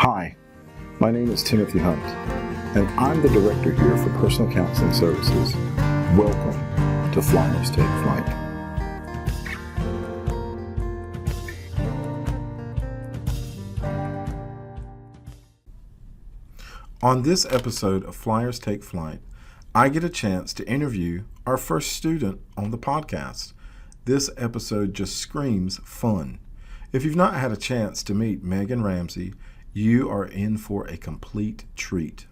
Hi, my name is Timothy Hunt, and I'm the director here for Personal Counseling Services. Welcome to Flyers Take Flight. On this episode of Flyers Take Flight, I get a chance to interview our first student on the podcast. This episode just screams fun. If you've not had a chance to meet Megan Ramsey, you are in for a complete treat.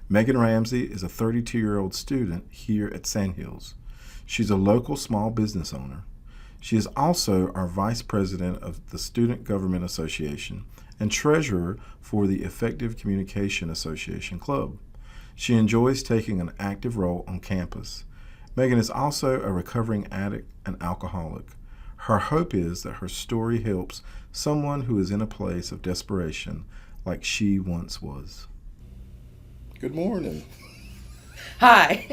Megan Ramsey is a 32-year-old student here at Sandhills. She's a local small business owner. She is also our vice president of the Student Government Association and treasurer for the Effective Communication Association Club. She enjoys taking an active role on campus. Megan is also a recovering addict and alcoholic. Her hope is that her story helps someone who is in a place of desperation like she once was. Good morning. Hi.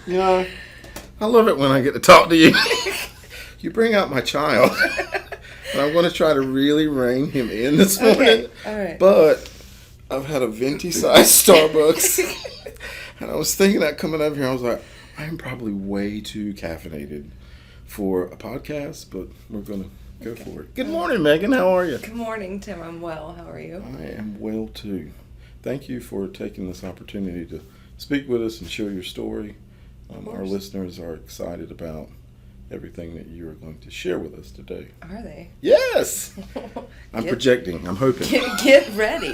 You know, I love it when I get to talk to you. You bring out my child. And I'm going to try to really rein him in this morning. Okay. All right. But I've had a venti-sized Starbucks. And I was thinking that coming up here, I was like, I'm probably way too caffeinated for a podcast, but we're going to go for it. Good morning, Megan. How are you? Good morning, Tim. I'm well. How are you? I am well, too. Thank you for taking this opportunity to speak with us and share your story. Our listeners are excited about everything that you are going to share with us today. Are they? Yes! I'm projecting. I'm hoping. Get ready.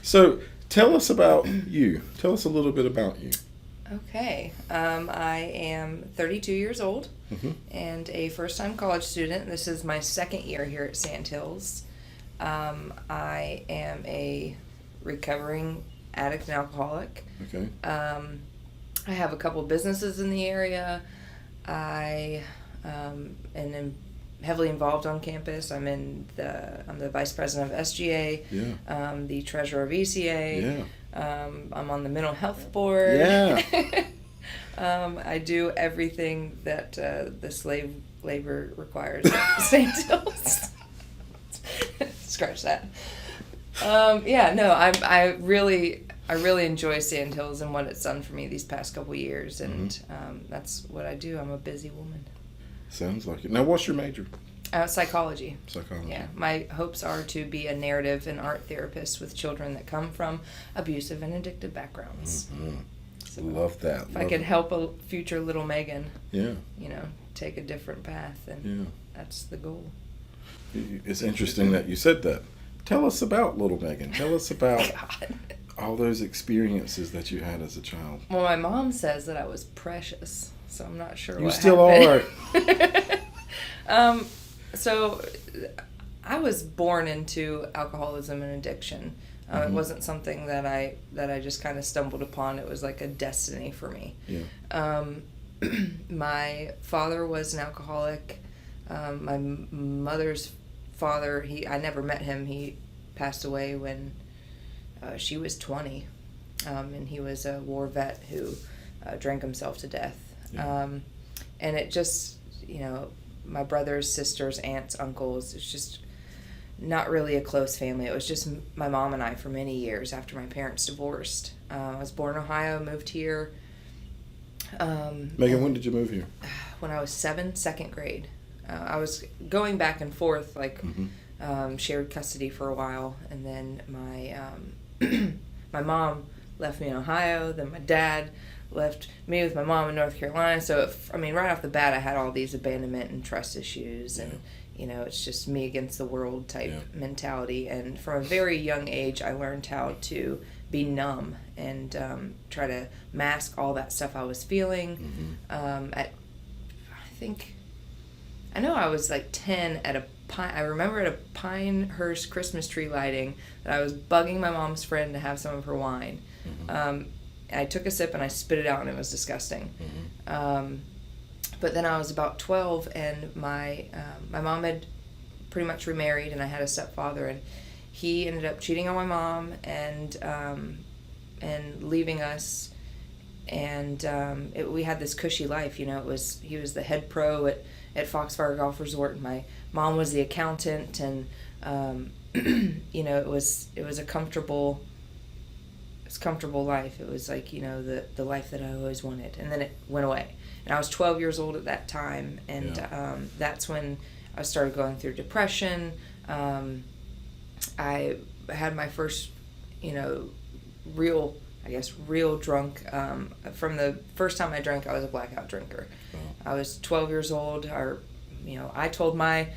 So, tell us about you. Tell us a little bit about you. Okay. I am 32 years old and a first-time college student. This is my second year here at Sandhills. I am a recovering addict and alcoholic. Okay. I have a couple businesses in the area. I am heavily involved on campus. I'm the vice president of SGA. Yeah. The treasurer of ECA. Yeah. I'm on the mental health board. Yeah. I do everything that the slave labor requires at Sandhills. Scratch that. I really enjoy Sandhills and what it's done for me these past couple years, and that's what I do. I'm a busy woman. Sounds like it. Now, what's your major? Psychology. Psychology. Yeah. My hopes are to be a narrative and art therapist with children that come from abusive and addictive backgrounds. Mm-hmm. So Love that. if I could help a future little Megan, yeah, take a different path, and that's the goal. It's interesting that you said that. Tell us about little Megan. Tell us about all those experiences that you had as a child. Well, my mom says that I was precious, so I'm not sure You still are. So I was born into alcoholism and addiction. It wasn't something that I just kind of stumbled upon. It was like a destiny for me. Yeah. My father was an alcoholic. My mother's father, I never met him. He passed away when she was 20, and he was a war vet who drank himself to death. Yeah. And it just, my brothers, sisters, aunts, uncles, it's just not really a close family. It was just my mom and I for many years after my parents divorced. I was born in Ohio, moved here. Megan, when did you move here? When I was 7, second grade. I was going back and forth, shared custody for a while, and then my mom left me in Ohio, then my dad left me with my mom in North Carolina. So, right off the bat, I had all these abandonment and trust issues, and, it's just me against the world type mentality. And from a very young age, I learned how to be numb and try to mask all that stuff I was feeling. I know I was like 10 at I remember at a Pinehurst Christmas tree lighting that I was bugging my mom's friend to have some of her wine. I took a sip and I spit it out, and it was disgusting. But then I was about 12, and my mom had pretty much remarried, and I had a stepfather, and he ended up cheating on my mom and leaving us. And we had this cushy life, he was the head pro at Foxfire Golf Resort, and my mom was the accountant, and It was a comfortable life. It was like, the life that I always wanted. And then it went away. And I was 12 years old at that time. And that's when I started going through depression. I had my first, real drunk. From the first time I drank, I was a blackout drinker. I was 12 years old. I told my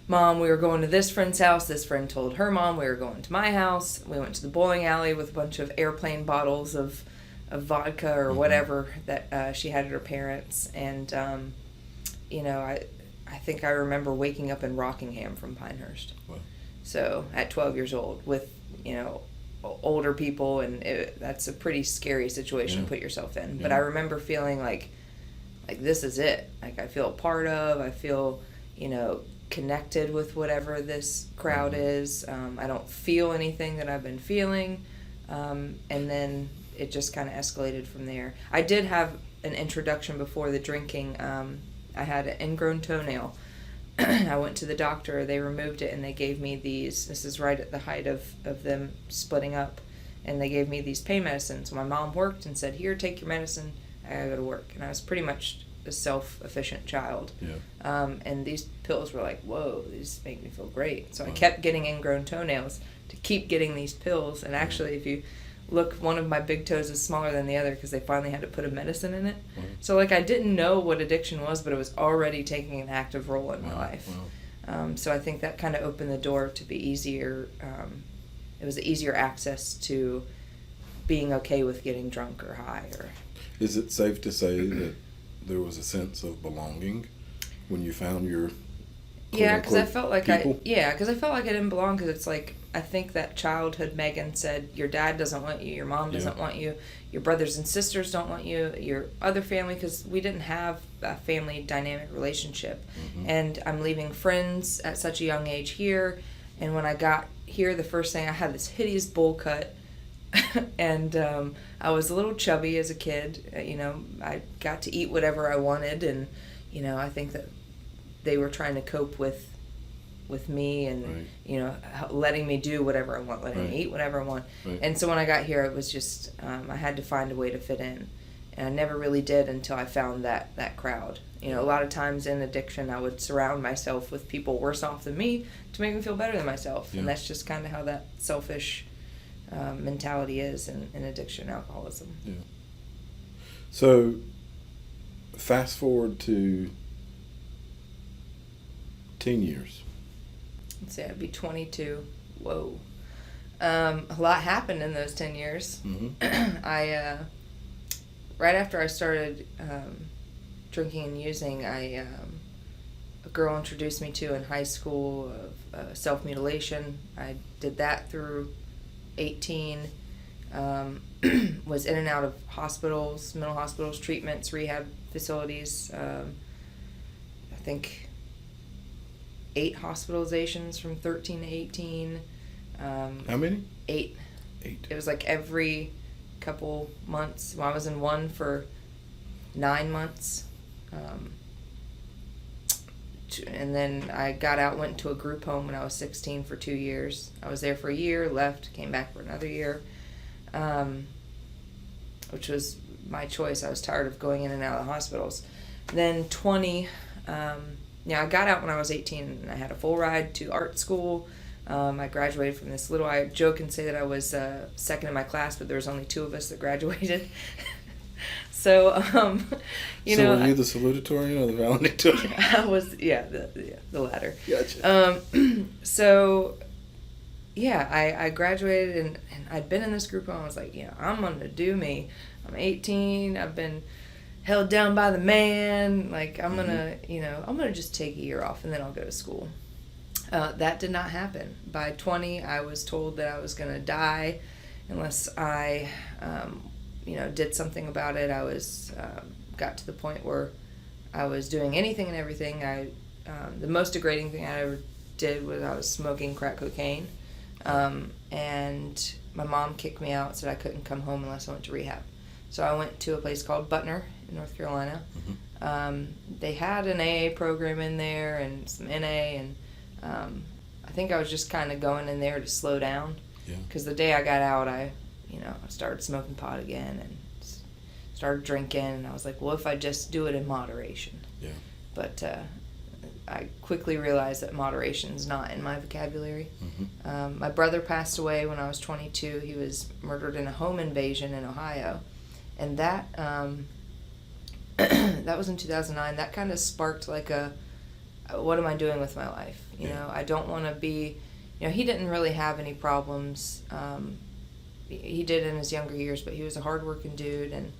mom we were going to this friend's house. This friend told her mom we were going to my house. We went to the bowling alley with a bunch of airplane bottles of vodka or whatever that she had at her parents. And, I think I remember waking up in Rockingham from Pinehurst. Wow. So at 12 years old with, older people, and that's a pretty scary situation to put yourself in. But I remember feeling like this is it. Like, I feel a part of, I feel, connected with whatever this crowd is. I don't feel anything that I've been feeling. And then it just kind of escalated from there. I did have an introduction before the drinking. I had an ingrown toenail. I went to the doctor. They removed it, and they gave me these. This is right at the height of them splitting up. And they gave me these pain medicines. My mom worked and said, "Here, take your medicine. I gotta go to work." And I was pretty much a self-efficient child. Yeah. And these pills were like, whoa, these make me feel great. So I kept getting ingrown toenails to keep getting these pills. And actually, if you look, one of my big toes is smaller than the other because they finally had to put a medicine in it. So, I didn't know what addiction was, but it was already taking an active role in my life. So I think that kind of opened the door to be easier. It was easier access to being okay with getting drunk or high. Is it safe to say that there was a sense of belonging when you found your because I felt like people? I didn't belong, because it's like, I think that childhood Megan said, your dad doesn't want you, your mom doesn't want you, your brothers and sisters don't want you, your other family, because we didn't have a family dynamic relationship. And I'm leaving friends at such a young age here, and when I got here, the first thing, I had this hideous bowl cut. And I was a little chubby as a kid. I got to eat whatever I wanted, and I think that they were trying to cope with me, and letting me do whatever I want, letting me eat whatever I want. And so when I got here, it was just I had to find a way to fit in, and I never really did until I found that crowd. A lot of times in addiction, I would surround myself with people worse off than me to make me feel better than myself, and that's just kind of how that selfish mentality is in addiction, alcoholism. Yeah. So, fast forward to teen years. Let's say I'd be 22. Whoa. A lot happened in those 10 years. I right after I started drinking and using, a girl introduced me to in high school of self-mutilation. I did that through 18, was in and out of hospitals, mental hospitals, treatments, rehab facilities. I think 8 hospitalizations from 13 to 18. How many? 8. 8. It was like every couple months. Well, I was in one for 9 months. And then I got out, went to a group home when I was 16 for 2 years. I was there for a year, left, came back for another year, which was my choice. I was tired of going in and out of the hospitals. Then 20, I got out when I was 18, and I had a full ride to art school. I graduated from this little, I joke and say that I was second in my class, but there was only 2 of us that graduated. So, were you the salutatorian or the valedictorian? I was, the latter. Gotcha. I graduated, and I'd been in this group, and I was like, I'm going to do me. I'm 18. I've been held down by the man. Like, I'm going to, I'm going to just take a year off, and then I'll go to school. That did not happen. By 20, I was told that I was going to die unless I, did something about it. I was got to the point where I was doing anything and everything. The most degrading thing I ever did was I was smoking crack cocaine, and my mom kicked me out, said I couldn't come home unless I went to rehab. So I went to a place called Butner in North Carolina. They had an AA program in there and some NA, and I I think I was just kind of going in there to slow down. Yeah. Because the day I got out, I started smoking pot again and started drinking. And I was like, well, if I just do it in moderation. Yeah. But I quickly realized that moderation is not in my vocabulary. Mm-hmm. My brother passed away when I was 22. He was murdered in a home invasion in Ohio. And that that was in 2009. That kind of sparked like what am I doing with my life? You know, I don't want to be, he didn't really have any problems. He did in his younger years, but he was a hardworking dude and,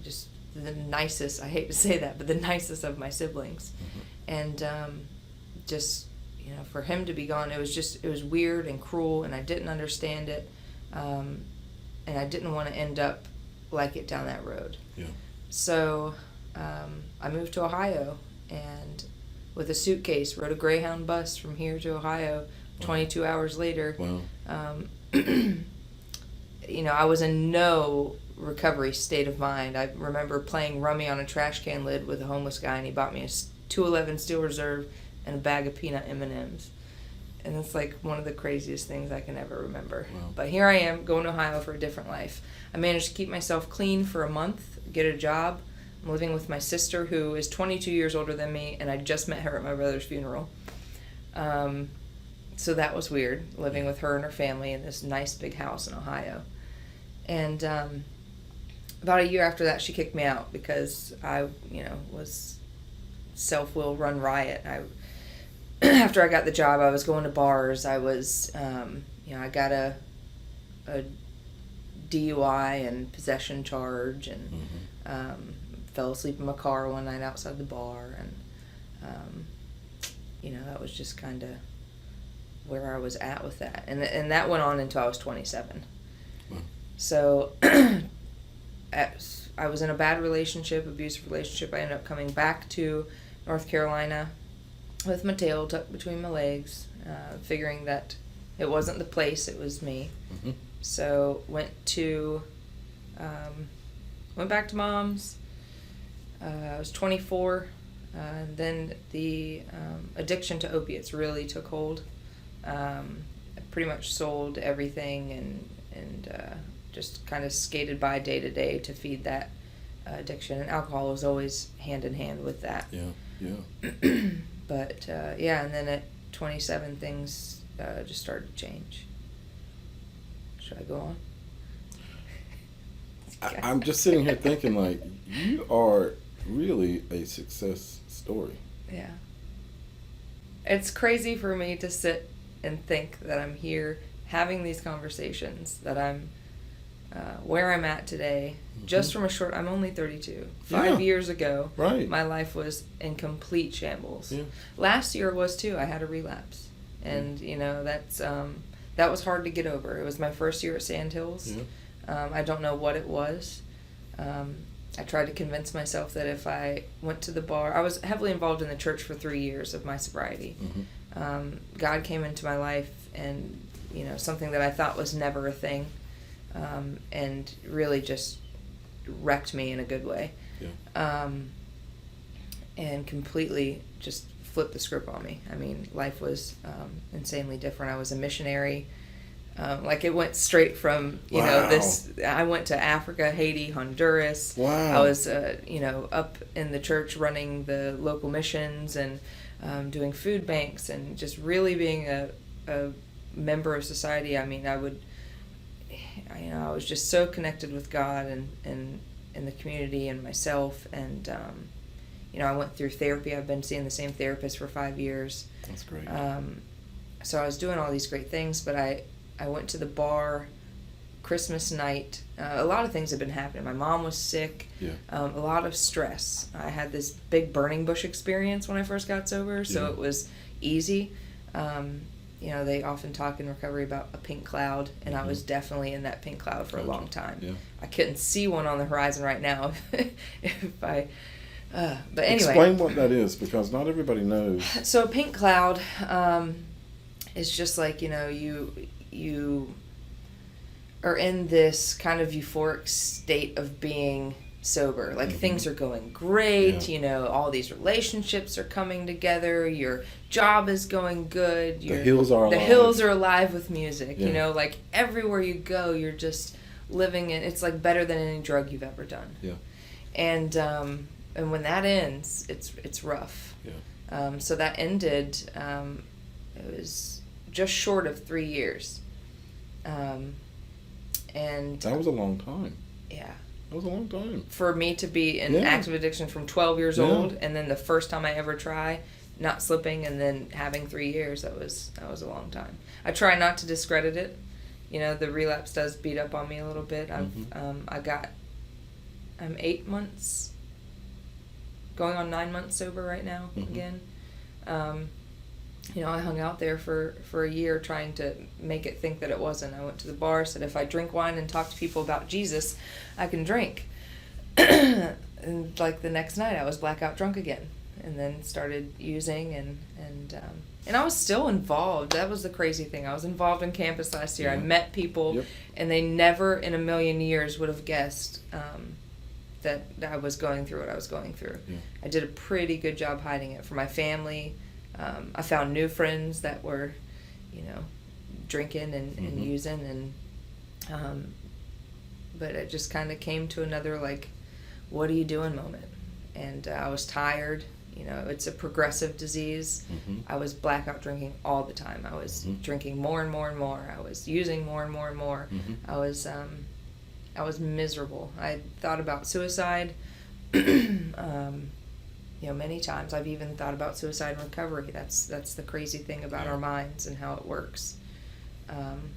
just the nicest, I hate to say that, but the nicest of my siblings. Mm-hmm. And just, for him to be gone, it was weird and cruel, and I didn't understand it. And I didn't want to end up like it down that road. Yeah. So I moved to Ohio, and with a suitcase, rode a Greyhound bus from here to Ohio. 22 hours later. Wow. I was in no recovery state of mind. I remember playing rummy on a trash can lid with a homeless guy, and he bought me a 211 Steel Reserve and a bag of peanut M&Ms. And it's like one of the craziest things I can ever remember. Wow. But here I am, going to Ohio for a different life. I managed to keep myself clean for a month, get a job. I'm living with my sister, who is 22 years older than me, and I just met her at my brother's funeral. So that was weird, living with her and her family in this nice big house in Ohio. And about a year after that, she kicked me out because I, was self-will run riot. After I got the job, I was going to bars. I was, I got a DUI and possession charge, and fell asleep in my car one night outside the bar, and that was just kind of where I was at with that, and that went on until I was 27. Wow. So I was in a bad relationship, abusive relationship. I ended up coming back to North Carolina with my tail tucked between my legs, figuring that it wasn't the place, it was me. Mm-hmm. So went back to Mom's. I was 24, and then the addiction to opiates really took hold. I pretty much sold everything and just kind of skated by day to day to feed that addiction. And alcohol was always hand in hand with that. Yeah. But and then at 27, things just started to change. Should I go on? I'm just sitting here thinking, like, you are really a success story. Yeah. It's crazy for me to sit and think that I'm here having these conversations, that I'm where I'm at today, just from I'm only 32. 5 years ago, right, my life was in complete shambles. Yeah. Last year was too. I had a relapse. And, that was hard to get over. It was my first year at Sandhills. Yeah. I don't know what it was. I tried to convince myself that if I went to the bar, I was heavily involved in the church for 3 years of my sobriety. Mm-hmm. God came into my life, and something that I thought was never a thing, and really just wrecked me in a good way. Yeah. And completely just flipped the script on me. I mean, life was insanely different. I was a missionary. It went straight from, I went to Africa, Haiti, Honduras. Wow. I was, up in the church running the local missions and doing food banks and just really being a member of society. I mean, I was just so connected with God and the community and myself. And, I went through therapy. I've been seeing the same therapist for 5 years. That's great. So I was doing all these great things, but I went to the bar Christmas night. A lot of things had been happening. My mom was sick. Yeah. A lot of stress. I had this big burning bush experience when I first got sober, so it was easy. They often talk in recovery about a pink cloud, and I was definitely in that pink cloud for a long time. Yeah. I couldn't see one on the horizon right now if I... but anyway. Explain what that is, because not everybody knows. So a pink cloud is just like, you are in this kind of euphoric state of being sober. Like things are going great, you know, all these relationships are coming together, your job is going good, the hills are alive. The hills are alive with music, you know, like everywhere you go you're just living in, it's like better than any drug you've ever done. Yeah. And when that ends, it's rough. Yeah. So that ended, it was just short of 3 years. And that was a long time. Yeah. That was a long time. For me to be in active addiction from 12 years old, and then the first time I ever try, not slipping, and then having 3 years, that was a long time. I try not to discredit it. You know, the relapse does beat up on me a little bit. I'm 8 months, going on 9 months sober right now again. You know, I hung out there for a year trying to make it think that it wasn't. I went to the bar, said if I drink wine and talk to people about Jesus, I can drink. And like the next night I was blackout drunk again, and then started using and I was still involved. That was the crazy thing. I was involved in campus last year. I met people and they never in a million years would have guessed that I was going through what I was going through. I did a pretty good job hiding it from my family. I found new friends that were, you know, drinking and using, and but it just kind of came to another, like, what are you doing moment. And I was tired. You know, it's a progressive disease. I was blackout drinking all the time. I was drinking more and more and more. I was using more and more and more. I was miserable. I thought about suicide. You know, many times. I've even thought about suicide and recovery. That's the crazy thing about our minds and how it works.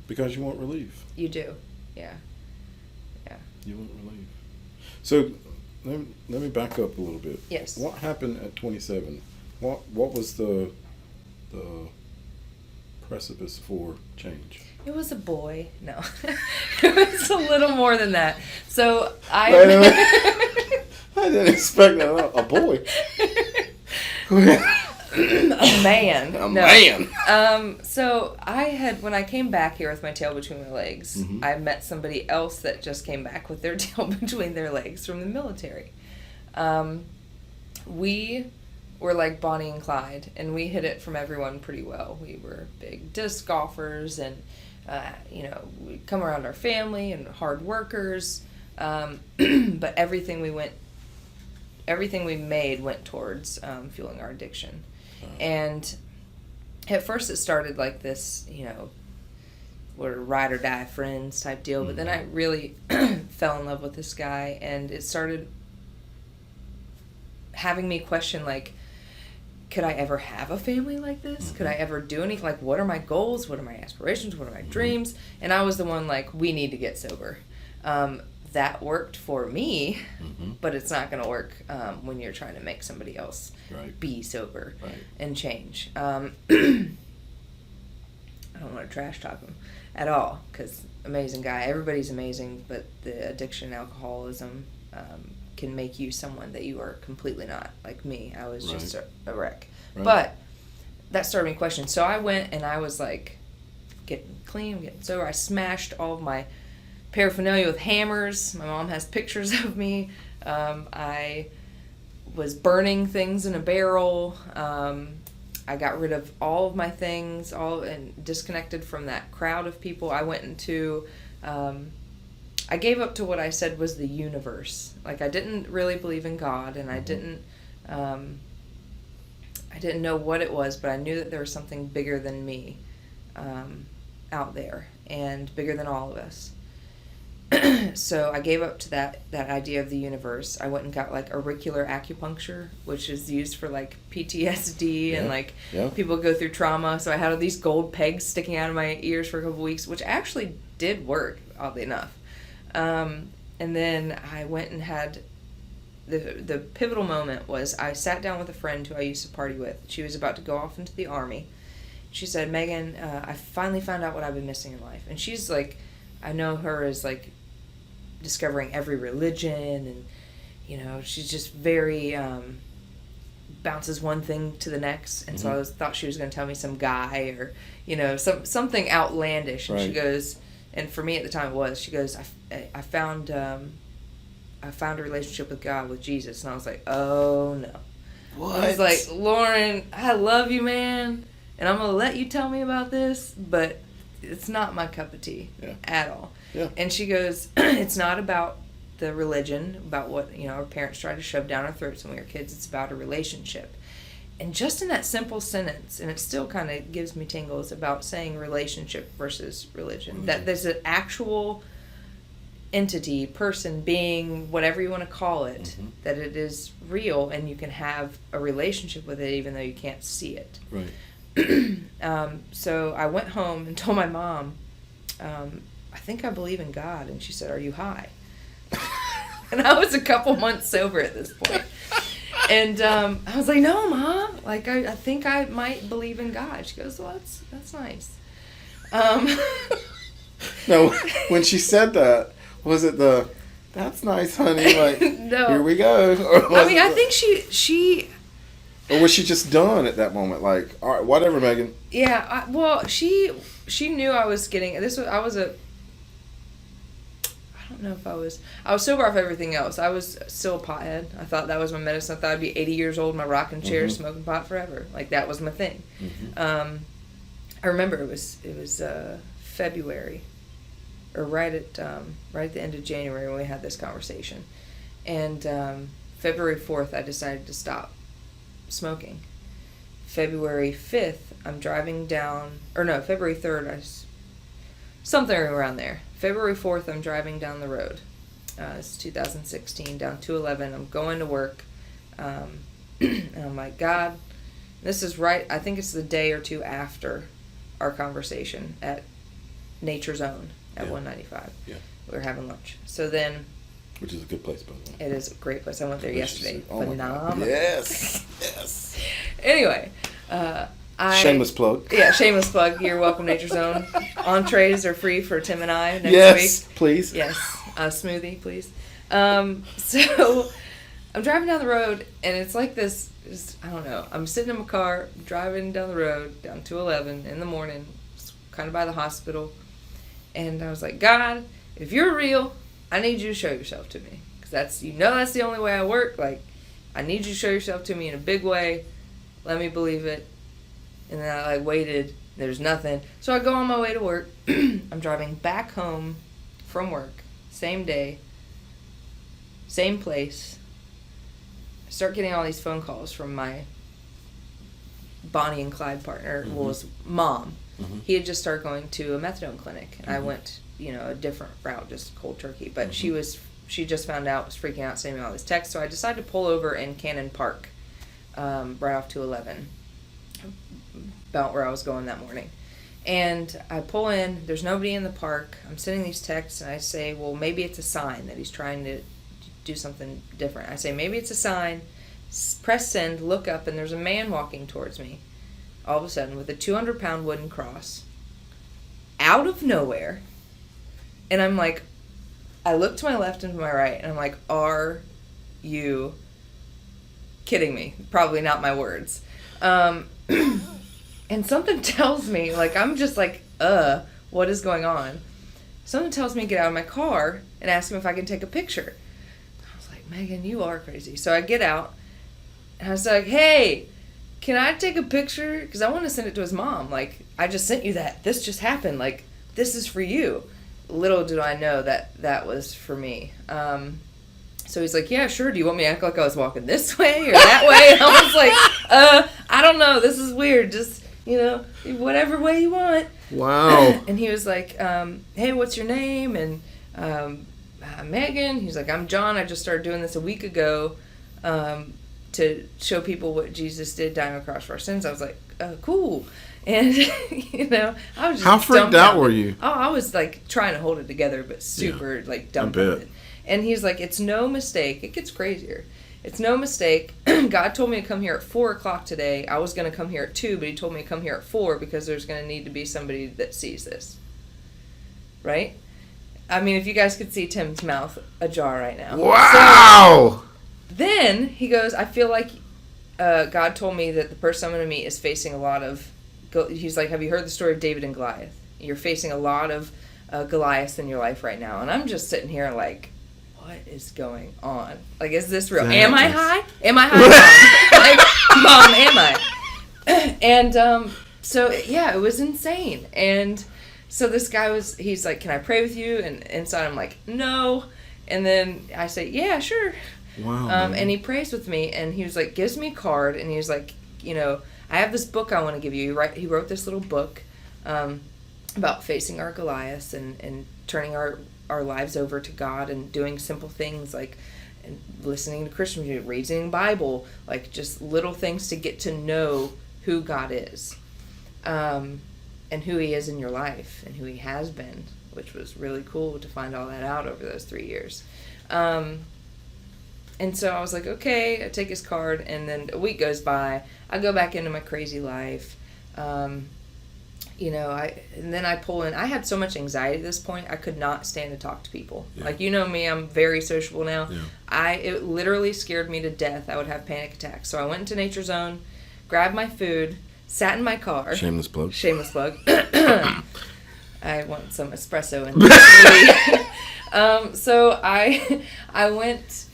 Because you want relief. You do, yeah. You want relief. So let me back up a little bit. Yes. What happened at 27? What was the precipice for change? It was a boy. No, it was a little more than that. So I didn't expect that. A boy. A man. A man. So I had, when I came back here with my tail between my legs, I met somebody else that just came back with their tail between their legs from the military. We were like Bonnie and Clyde, and we hid it from everyone pretty well. We were big disc golfers, and you know, we come around our family and hard workers. But everything we made went towards fueling our addiction. And at first it started like this, you know, we're ride or die friends type deal. But then I really fell in love with this guy, and it started having me question, like, could I ever have a family like this? Could I ever do anything? Like, what are my goals? What are my aspirations? What are my dreams? And I was the one like, we need to get sober. That worked for me, but it's not going to work when you're trying to make somebody else be sober and change. I don't want to trash talk him at all, because amazing guy. Everybody's amazing, but the addiction and alcoholism can make you someone that you are completely not. Like me, I was just a wreck. But that started me questioning. So I went and I was like getting clean, getting sober. I smashed all of my paraphernalia with hammers. My mom has pictures of me. I was burning things in a barrel. I got rid of all of my things, and disconnected from that crowd of people. I went into, I gave up to what I said was the universe. Like, I didn't really believe in God, and I didn't know what it was, but I knew that there was something bigger than me out there, and bigger than all of us. So I gave up to that idea of the universe. I went and got like auricular acupuncture, which is used for like PTSD and like people go through trauma. So I had all these gold pegs sticking out of my ears for a couple weeks, which actually did work, oddly enough. And then I went and had the pivotal moment was I sat down with a friend who I used to party with. She was about to go off into the Army. She said, Megan, I finally found out what I've been missing in life. And she's like, I know her as like discovering every religion, and you know, she's just very bounces one thing to the next. And so I thought she was going to tell me some guy or, you know, something outlandish. And she goes, and for me at the time it was, she goes, I found I found a relationship with God, with Jesus. And I was like, oh no. What? I was like, Lauren, I love you, man, and I'm going to let you tell me about this, but it's not my cup of tea at all. Yeah. And she goes, it's not about the religion, about what, our parents tried to shove down our throats when we were kids. It's about a relationship. And just in that simple sentence, and it still kind of gives me tingles about saying relationship versus religion, Mm-hmm. that there's an actual entity, person, being, whatever you want to call it, Mm-hmm. that it is real and you can have a relationship with it even though you can't see it. Right. So I went home and told my mom, I think I believe in God. And she said, are you high? And I was a couple months sober at this point. And I was like, no, Mom. Like, I think I might believe in God. She goes, well, that's nice. No, when she said that, was it that's nice, honey, like, no. Here we go? Or I think she... Or was she just done at that moment? Like, all right, whatever, Megan. Yeah, she knew I was getting... I don't know if I was sober off everything else. I was still a pothead. I thought that was my medicine. I thought I'd be 80 years old in my rocking chair smoking pot forever. Like, that was my thing. Mm-hmm. I remember it was February, or right at the end of January when we had this conversation. And February 4th, I decided to stop smoking. February 5th, I'm driving down, February 3rd, something around there. February 4th, I'm driving down the road. It's 2016, down 211. I'm going to work. And I'm like, God, this is right. I think it's the day or two after our conversation at Nature's Own at 195. Yeah. We were having lunch. So then... Which is a good place, by the way. It is a great place. I went there yesterday. Oh Phenomenal. Yes. Yes. Anyway, shameless plug. Yeah, shameless plug. You're welcome, Nature's Own. Entrees are free for Tim and I next week. Please. Yes, smoothie, please. So I'm driving down the road, and it's like this. I don't know. I'm sitting in my car, driving down the road, down 211 in the morning, kind of by the hospital, and I was like, God, if you're real, I need you to show yourself to me, because that's the only way I work. Like, I need you to show yourself to me in a big way. Let me believe it. And then I waited. There's nothing. So I go on my way to work. I'm driving back home from work. Same day. Same place. I start getting all these phone calls from my Bonnie and Clyde partner, well, his mom. Mm-hmm. He had just started going to a methadone clinic. And I went, a different route, just cold turkey. But she just found out, was freaking out, sending me all these texts. So I decided to pull over in Cannon Park, right off 211. About where I was going that morning. And I pull in, there's nobody in the park. I'm sending these texts, and I say, well, maybe it's a sign that he's trying to do something different. I say, maybe it's a sign. Press send, look up, and there's a man walking towards me all of a sudden with a 200-pound wooden cross out of nowhere. And I'm like, I look to my left and to my right, and I'm like, are you kidding me? Probably not my words. And something tells me, like, I'm just like, what is going on? Something tells me to get out of my car and ask him if I can take a picture. I was like, Megan, you are crazy. So I get out, and I was like, hey, can I take a picture? Because I want to send it to his mom. Like, I just sent you that. This just happened. Like, this is for you. Little did I know that was for me. So he's like, yeah, sure. Do you want me to act like I was walking this way or that way? And I was like, I don't know. This is weird. Just, whatever way you want. Wow. And he was like, hey, what's your name? And Megan. He's like, I'm John. I just started doing this a week ago to show people what Jesus did dying on the cross for our sins. I was like, cool. And, I was just How freaked out were you? Oh, I was, trying to hold it together, but super, dumbfounded. And he's like, it's no mistake. It gets crazier. It's no mistake. God told me to come here at 4 o'clock today. I was going to come here at 2, but he told me to come here at 4 because there's going to need to be somebody that sees this. Right? I mean, if you guys could see Tim's mouth ajar right now. Wow! So, then he goes, I feel like God told me that the person I'm going to meet is facing a lot of... He's like, have you heard the story of David and Goliath? You're facing a lot of Goliaths in your life right now. And I'm just sitting here like... what is going on? Like, is this real? That Am I is- high? Am I high, Mom? Like, Mom, am I? And so, yeah, it was insane. And so this guy he's like, can I pray with you? And inside I'm like, no. And then I say, yeah, sure. Wow. And he prays with me, and he was like, gives me a card, and he was like, I have this book I want to give you. He wrote this little book about facing our Goliaths and turning our lives over to God and doing simple things like listening to Christian music, reading the Bible, like just little things to get to know who God is, and who he is in your life and who he has been, which was really cool to find all that out over those 3 years. And so I was like, okay, I take his card, and then a week goes by. I go back into my crazy life. And then I pull in. I had so much anxiety at this point, I could not stand to talk to people. Yeah. Like, me, I'm very sociable now. Yeah. It literally scared me to death. I would have panic attacks. So I went into Nature Zone, grabbed my food, sat in my car. Shameless plug. Shameless plug. I want some espresso in this. So I went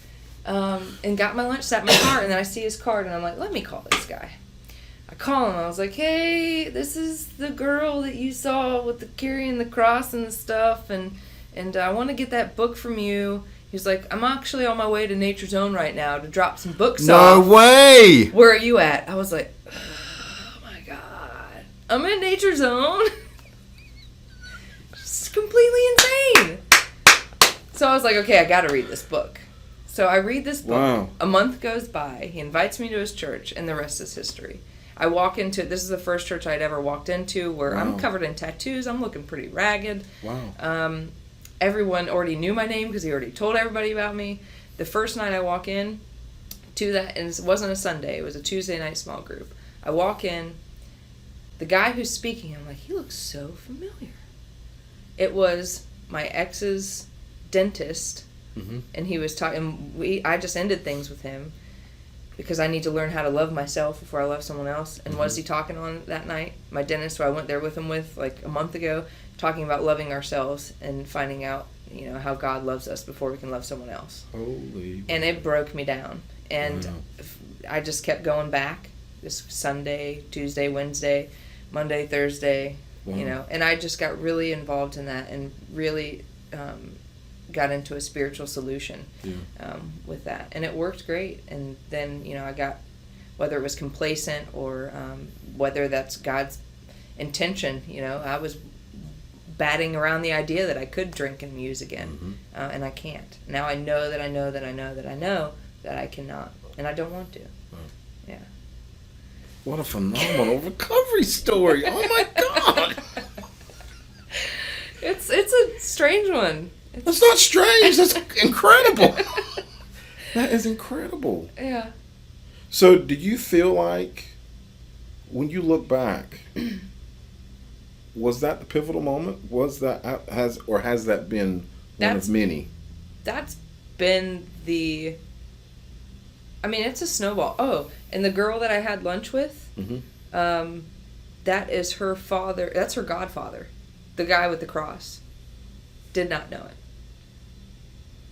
and got my lunch, sat in my car, and then I see his card, and I'm like, let me call this guy. I call him. I was like, hey, this is the girl that you saw with the carrying the cross and the stuff, and I want to get that book from you. He's like, I'm actually on my way to Nature Zone right now to drop some books off. No way! Where are you at? I was like, oh my God. I'm in Nature Zone. It's completely insane. So I was like, okay, I got to read this book. So I read this book. Wow. A month goes by. He invites me to his church, and the rest is history. I walk into, this is the first church I'd ever walked into where I'm covered in tattoos. I'm looking pretty ragged. Wow. Everyone already knew my name because he already told everybody about me. The first night I walk in to that, and it wasn't a Sunday, it was a Tuesday night small group. I walk in, the guy who's speaking, I'm like, he looks so familiar. It was my ex's dentist, and he was talking, I just ended things with him because I need to learn how to love myself before I love someone else. And what is he talking on that night? My dentist, who I went there with him like a month ago, talking about loving ourselves and finding out, how God loves us before we can love someone else. Holy. And it broke me down. And I just kept going back. This Sunday, Tuesday, Wednesday, Monday, Thursday, and I just got really involved in that and really got into a spiritual solution with that. And it worked great. And then, I got, whether it was complacent or whether that's God's intention, I was batting around the idea that I could drink and muse again, and I can't. Now I know that I know that I know that I know that I cannot, and I don't want to. Yeah. What a phenomenal recovery story! Oh my God! It's a strange one. That's not strange. That's incredible. That is incredible. Yeah. So, do you feel like, when you look back, was that the pivotal moment? Was that has that been one of many? That's been the. I mean, it's a snowball. Oh, and the girl that I had lunch with, that is her father. That's her godfather, the guy with the cross. Did not know it.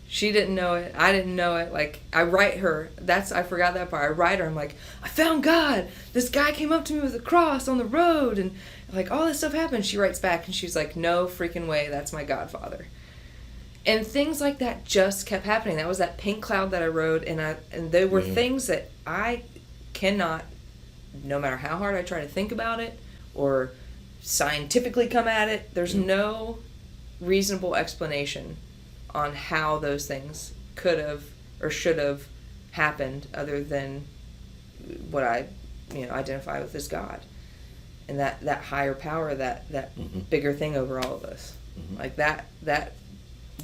She didn't know it. I didn't know it. Like, I write her. I forgot that part. I write her. I'm like, I found God. This guy came up to me with a cross on the road, and like all this stuff happened. She writes back, and she's like, no freaking way. That's my godfather. And things like that just kept happening. That was that pink cloud that I wrote, and they were things that I cannot, no matter how hard I try to think about it or scientifically come at it, there's no reasonable explanation on how those things could have or should have happened other than what I identify with as God and that higher power, that bigger thing over all of us. Like that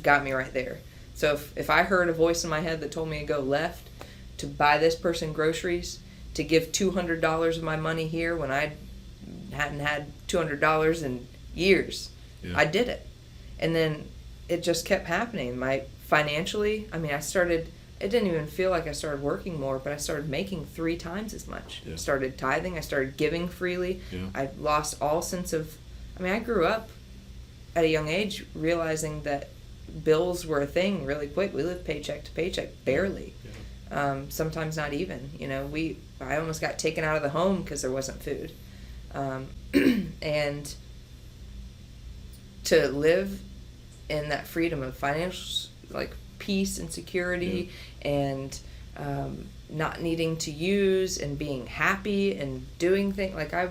got me right there. So if I heard a voice in my head that told me to go left, to buy this person groceries, to give $200 of my money here when I hadn't had $200 in years, I did it. And then it just kept happening. Financially, I mean, it didn't even feel like I started working more, but I started making 3 times as much. I started tithing, I started giving freely. I lost all sense of, I grew up at a young age realizing that bills were a thing really quick. We lived paycheck to paycheck, barely. Yeah. Sometimes not even. I almost got taken out of the home because there wasn't food. And to live in that freedom of financial, like, peace and security, and not needing to use, and being happy and doing things. Like, I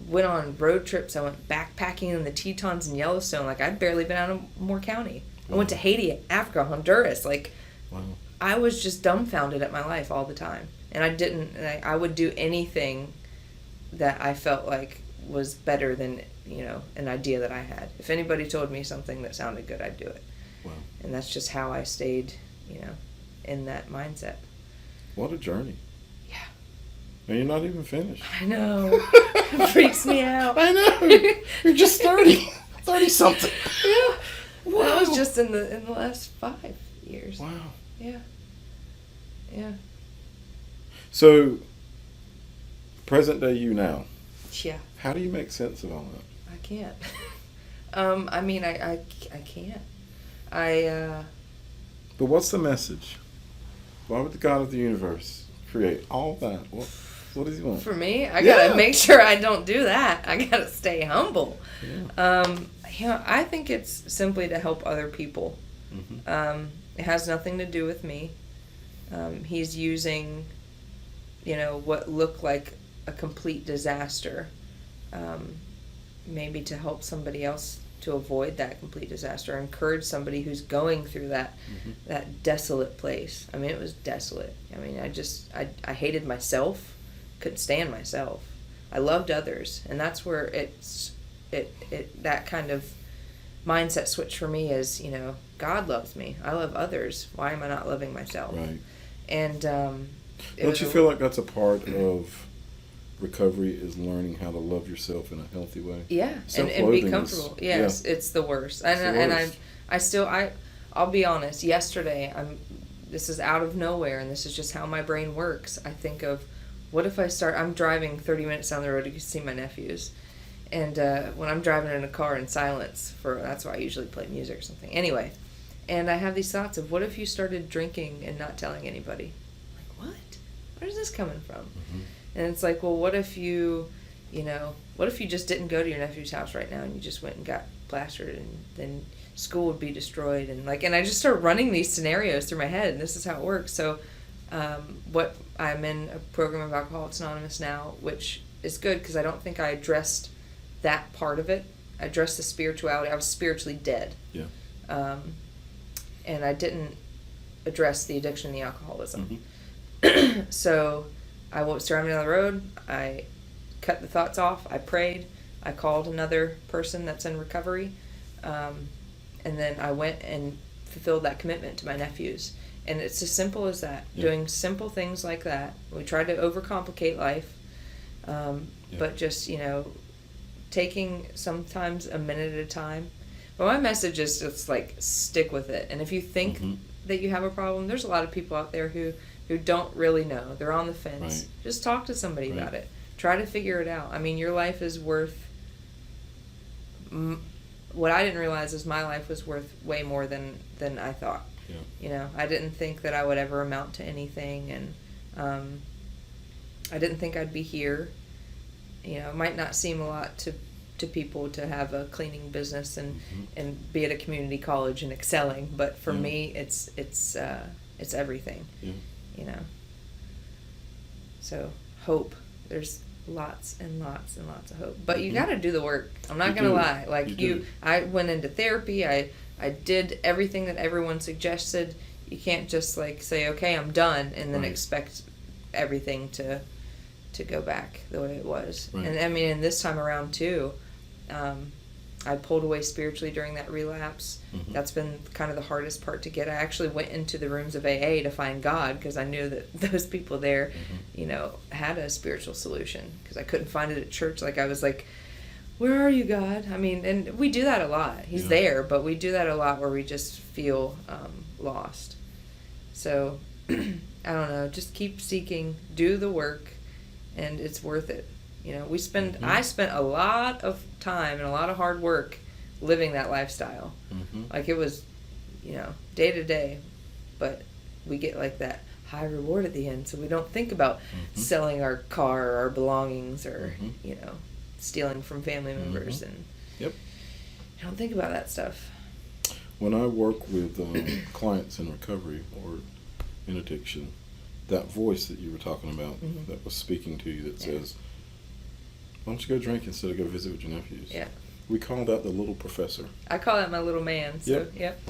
went on road trips. I went backpacking in the Tetons and Yellowstone. Like, I'd barely been out of Moore County. Wow. I went to Haiti, Africa, Honduras. Like, wow. I was just dumbfounded at my life all the time. And I would do anything that I felt like was better than, an idea that I had. If anybody told me something that sounded good, I'd do it. Wow. And that's just how I stayed, in that mindset. What a journey. Yeah. And you're not even finished. I know. It freaks me out. I know. You're just 30. 30-something. Yeah. Wow. That was just in the last 5 years. Wow. Yeah. Yeah. So, present day you now. Yeah. How do you make sense of all that? I can't. I can't. But what's the message? Why would the God of the universe create all that? What does he want? For me, I gotta make sure I don't do that. I gotta stay humble. Yeah. I think it's simply to help other people. Mm-hmm. It has nothing to do with me. He's using, what looked like a complete disaster, maybe to help somebody else to avoid that complete disaster, or encourage somebody who's going through that that desolate place. I mean, it was desolate. I mean, I hated myself, couldn't stand myself. I loved others, and that's where that kind of mindset switch for me is, God loves me. I love others. Why am I not loving myself? Right. And don't you feel like that's a part of recovery, is learning how to love yourself in a healthy way? Yeah, and be comfortable. Yes, it's the worst. I'll be honest. Yesterday, this is out of nowhere, and this is just how my brain works. I think of, what if I'm driving 30 minutes down the road to see my nephews, and when I'm driving in a car in silence, that's why I usually play music or something. Anyway, and I have these thoughts of, what if you started drinking and not telling anybody? Like, what? Where's this coming from? Mm-hmm. And it's like, well, what if you just didn't go to your nephew's house right now, and you just went and got plastered, and then school would be destroyed, and I just start running these scenarios through my head, and this is how it works. So, I'm in a program of Alcoholics Anonymous now, which is good because I don't think I addressed that part of it. I addressed the spirituality. I was spiritually dead. Yeah. And I didn't address the addiction and the alcoholism. Mm-hmm. So I was driving down the road. I cut the thoughts off. I prayed. I called another person that's in recovery. And then I went and fulfilled that commitment to my nephews. And it's as simple as that. Yeah. Doing simple things like that. We try to overcomplicate life. But just, taking sometimes a minute at a time. But my message is just like, stick with it. And if you think that you have a problem, there's a lot of people out there who don't really know. They're on the fence. Right. Just talk to somebody about it. Try to figure it out. I mean, your life is worth... what I didn't realize is my life was worth way more than I thought. Yeah. I didn't think that I would ever amount to anything, and I didn't think I'd be here. It might not seem a lot to people to have a cleaning business and be at a community college and excelling, but for me, it's everything. Yeah. So hope. There's lots and lots and lots of hope, but you got to do the work. I'm not gonna lie. Like I went into therapy. I did everything that everyone suggested. You can't just say, okay, I'm done, and then expect everything to go back the way it was. Right. And I mean, and this time around too, I pulled away spiritually during that relapse. That's been kind of the hardest part to get. I actually went into the rooms of AA to find God, because I knew that those people there, had a spiritual solution, because I couldn't find it at church. Like, I was like, where are you, God? I mean, and we do that a lot. He's there, but we do that a lot where we just feel lost. So, I don't know, just keep seeking, do the work, and it's worth it. I spent a lot of time and a lot of hard work living that lifestyle. Like, it was day to day, but we get like that high reward at the end, so we don't think about selling our car or our belongings or stealing from family members, and Yep. I don't think about that stuff. When I work with clients in recovery or in addiction, that voice that you were talking about that was speaking to you that says, why don't you go drink instead of go visit with your nephews? Yeah. We call that the little professor. I call that my little man. So, yep.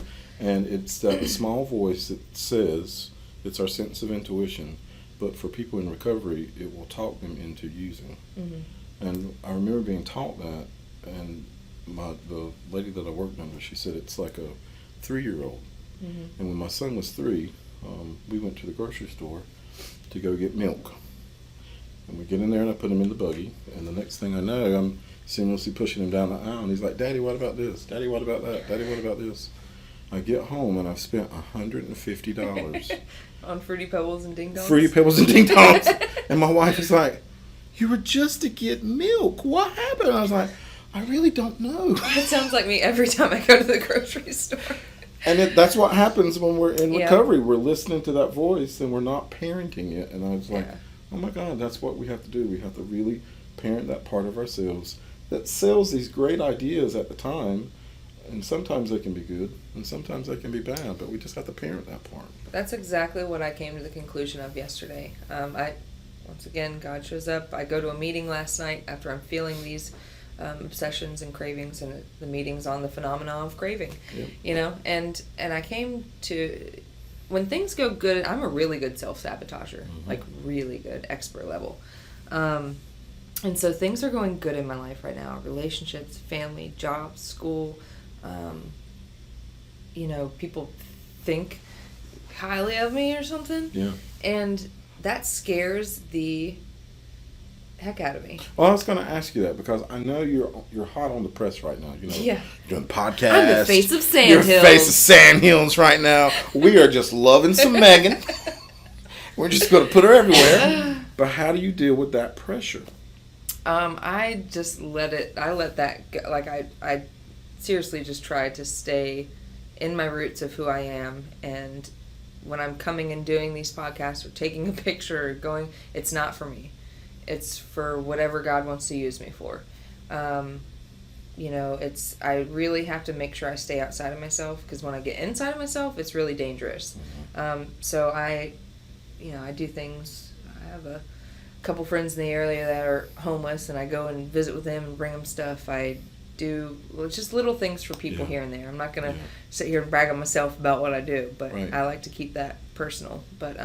And it's that small voice that says, it's our sense of intuition, but for people in recovery, it will talk them into using. And I remember being taught that, and the lady that I worked under, she said it's like a 3-year-old. And when my son was 3, we went to the grocery store to go get milk. And we get in there and I put him in the buggy, and the next thing I know, I'm seamlessly pushing him down the aisle, and he's like, Daddy, what about this? Daddy, what about that? Daddy, what about this? I get home and I've spent $150 on Fruity Pebbles and Ding Dongs. Fruity Pebbles and Ding Dongs. And my wife is like, you were just to get milk. What happened? I was like, I really don't know. That sounds like me every time I go to the grocery store. And that's what happens when we're in recovery. We're listening to that voice and we're not parenting it. And I was like, oh my God, that's what we have to do. We have to really parent that part of ourselves that sells these great ideas at the time. And sometimes they can be good, and sometimes they can be bad, but we just have to parent that part. That's exactly what I came to the conclusion of yesterday. Once again, God shows up. I go to a meeting last night after I'm feeling these obsessions and cravings, and the meeting's on the phenomena of craving. And I came to, when things go good, I'm a really good self-sabotager, like really good, expert level. And so things are going good in my life right now. Relationships, family, jobs, school. People think highly of me or something. Yeah. And that scares the heck out of me. Well, I was going to ask you that because I know you're hot on the press right now. You're doing podcasts. I'm the face of Sandhills. You're the face of Sandhills right now. We are just loving some Megan. We're just going to put her everywhere. But how do you deal with that pressure? I just let that go. Like I seriously just try to stay in my roots of who I am, and when I'm coming and doing these podcasts or taking a picture or going, it's not for me. It's for whatever God wants to use me for. I really have to make sure I stay outside of myself, because when I get inside of myself, it's really dangerous. So I do things. I have a couple friends in the area that are homeless, and I go and visit with them and bring them stuff. I do just little things for people here and there. I'm not going to sit here and brag on myself about what I do, but I like to keep that personal. But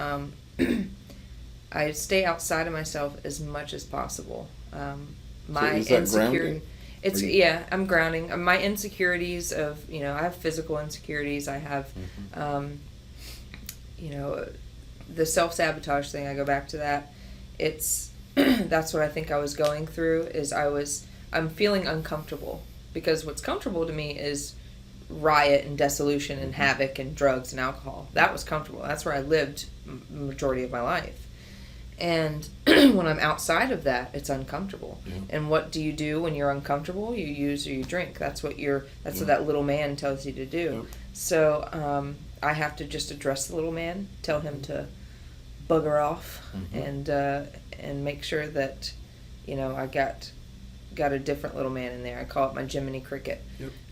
I stay outside of myself as much as possible. My insecurity. I'm grounding. My insecurities of, I have physical insecurities. I have, the self-sabotage thing. I go back to that. It's that's what I think I was going through. I'm feeling uncomfortable, because what's comfortable to me is riot and dissolution and havoc and drugs and alcohol. That was comfortable. That's where I lived majority of my life. And when I'm outside of that, it's uncomfortable. And what do you do when you're uncomfortable? You use or you drink. That's what what that little man tells you to do. So I have to just address the little man, tell him to bugger off, and make sure that I got a different little man in there. I call it my Jiminy Cricket.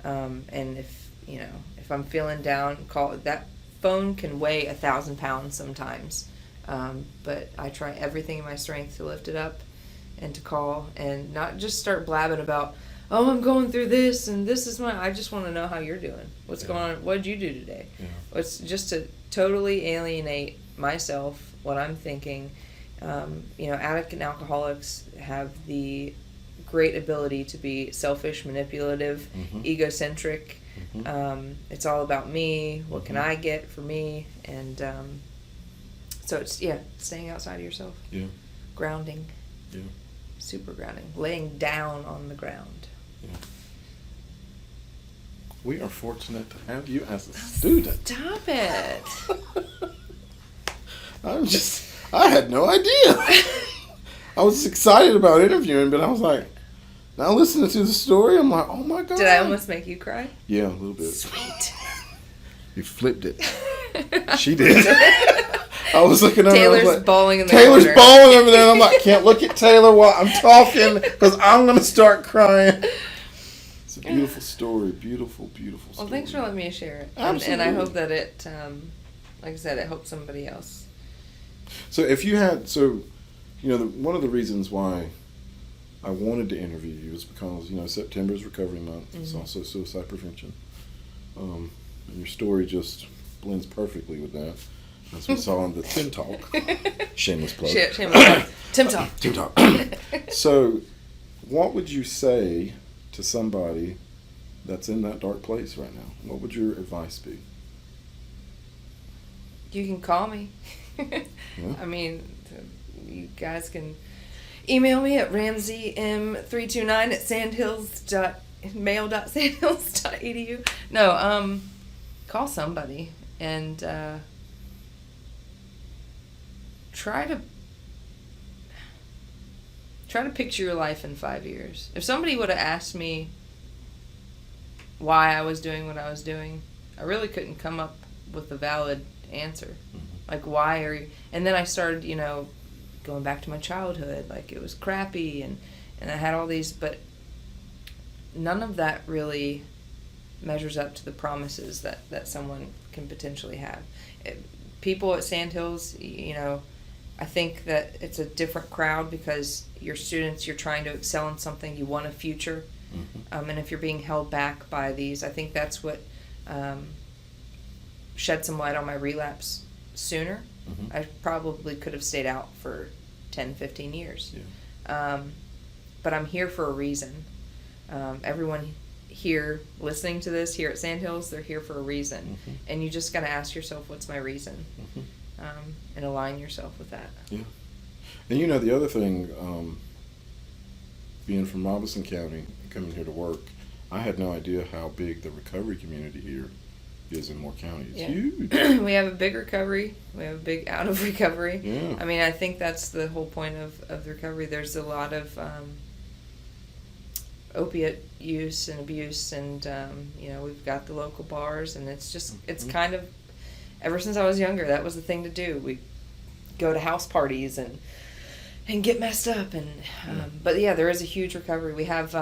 And if I'm feeling down, that phone can weigh 1,000 pounds sometimes, but I try everything in my strength to lift it up and to call, and not just start blabbing about, oh, I'm going through this and this is I just want to know how you're doing. What's going on? What did you do today? It's just to totally alienate myself, what I'm thinking. Addict and alcoholics have the great ability to be selfish, manipulative, egocentric. It's all about me. What can I get for me? And so it's staying outside of yourself. Grounding. Super grounding. Laying down on the ground. We are fortunate to have you as a student. Stop it. I had no idea. I was excited about interviewing, but I was like, now listening to the story, I'm like, oh my God. Did I almost make you cry? Yeah, a little bit. Sweet. You flipped it. She did. I was looking over. Taylor's like, bawling in the Taylor's corner. bawling over there, and I'm like, can't look at Taylor while I'm talking because I'm going to start crying. It's a beautiful story. Beautiful, beautiful story. Well, thanks for letting me share it. Absolutely. And I hope that it, like I said, it helps somebody else. So if you had, one of the reasons why I wanted to interview you is because, September is Recovery Month. It's also suicide prevention. And your story just blends perfectly with that, as we saw in the Tim Talk. Shameless plug. Shameless plug. Tim Talk. Tim Talk. So what would you say to somebody that's in that dark place right now? What would your advice be? You can call me. Yeah. I mean, you guys can email me at ramsey.329@sandhills.mail.sandhills.edu. No, call somebody and try to picture your life in 5 years. If somebody would have asked me why I was doing what I was doing, I really couldn't come up with a valid answer. Like, why are you? And then I started, going back to my childhood. Like, it was crappy, and I had all these, but none of that really measures up to the promises that someone can potentially have. People at Sandhills, I think that it's a different crowd because you're students, you're trying to excel in something, you want a future. And if you're being held back by these, I think that's what shed some light on my relapse sooner. I probably could have stayed out for 10, 15 years. Yeah. But I'm here for a reason. Everyone here listening to this here at Sandhills, they're here for a reason. And you just got to ask yourself, what's my reason? And align yourself with that. Yeah. And the other thing, being from Robeson County, coming here to work, I had no idea how big the recovery community here is in Moore County. It's huge. We have a big recovery. We have a big out of recovery. Yeah. I mean, I think that's the whole point of the recovery. There's a lot of opiate use and abuse, and we've got the local bars, and it's just it's kind of, ever since I was younger, that was the thing to do. We go to house parties and get messed up, and but yeah, there is a huge recovery. We have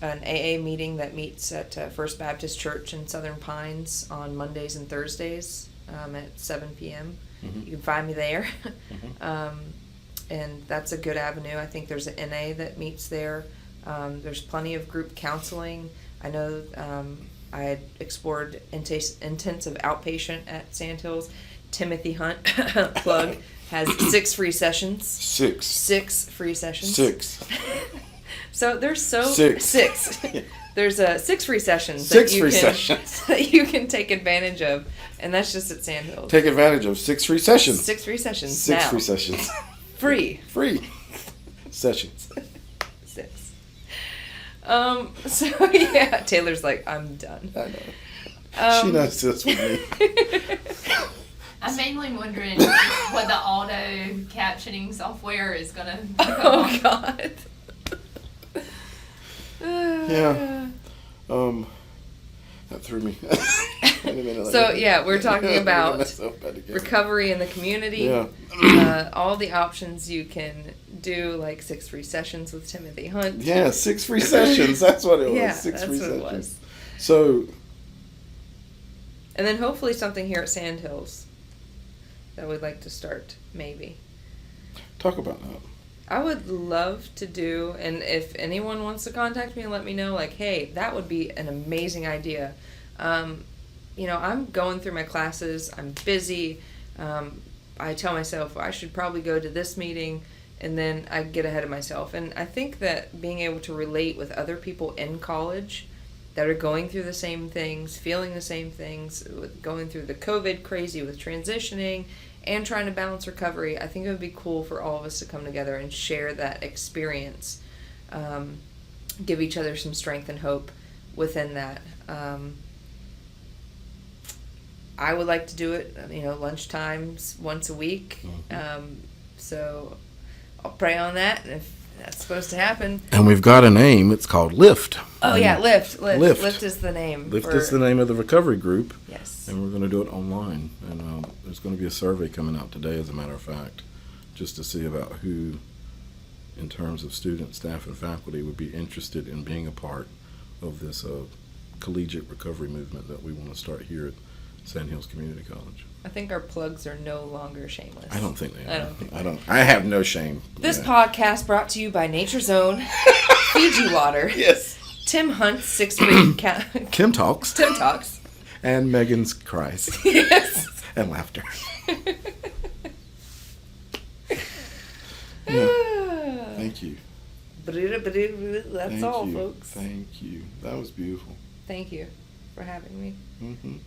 an AA meeting that meets at First Baptist Church in Southern Pines on Mondays and Thursdays at 7 p.m. You can find me there. And that's a good avenue. I think there's an NA that meets there. There's plenty of group counseling. I know I had explored intensive outpatient at Sandhills. Timothy Hunt, plug, has 6 free sessions. 6 free sessions. 6. So there's six. There's 6 free sessions. 6 free sessions that you can take advantage of, and that's just at Sandhills. Take advantage of 6 free sessions. 6 free sessions. 6 now. Free sessions. Free sessions. 6. So yeah, Taylor's like, I'm done. I know. She knows this with me. I'm mainly wondering what the auto captioning software is gonna become. Oh God. Yeah. That threw me. So yeah, we're talking about recovery in the community. Yeah. All the options you can do, like 6 free sessions with Timothy Hunt. Yeah, 6 free sessions. That's what it was. Yeah, 6 that's free what sessions. it was. So. And then hopefully something here at Sandhills that we'd like to start, maybe. Talk about that. I would love to do, and if anyone wants to contact me and let me know, like, hey, that would be an amazing idea. I'm going through my classes. I'm busy. I tell myself I should probably go to this meeting, and then I get ahead of myself. And I think that being able to relate with other people in college that are going through the same things, feeling the same things, going through the COVID crazy with transitioning and trying to balance recovery, I think it would be cool for all of us to come together and share that experience, give each other some strength and hope within that. I would like to do it, lunchtimes once a week. So I'll pray on that, and if that's supposed to happen. And we've got a name. It's called Lift. Oh, yeah, Lift. Lift. Lift is the name. Lift is the name of the recovery group. Yes. And we're going to do it online. And there's going to be a survey coming out today, as a matter of fact, just to see about who, in terms of students, staff, and faculty, would be interested in being a part of this collegiate recovery movement that we want to start here at Sandhills Community College. I think our plugs are no longer shameless. I don't think they are. I don't think I have no shame. This podcast brought to you by Nature's Own Fiji Water. Yes. Tim Hunt's 6th grade Tim Talks. Tim Talks. And Megan's cries. Yes. And laughter. Yeah. Thank you. That's all, folks. Thank you. That was beautiful. Thank you for having me. Mm-hmm.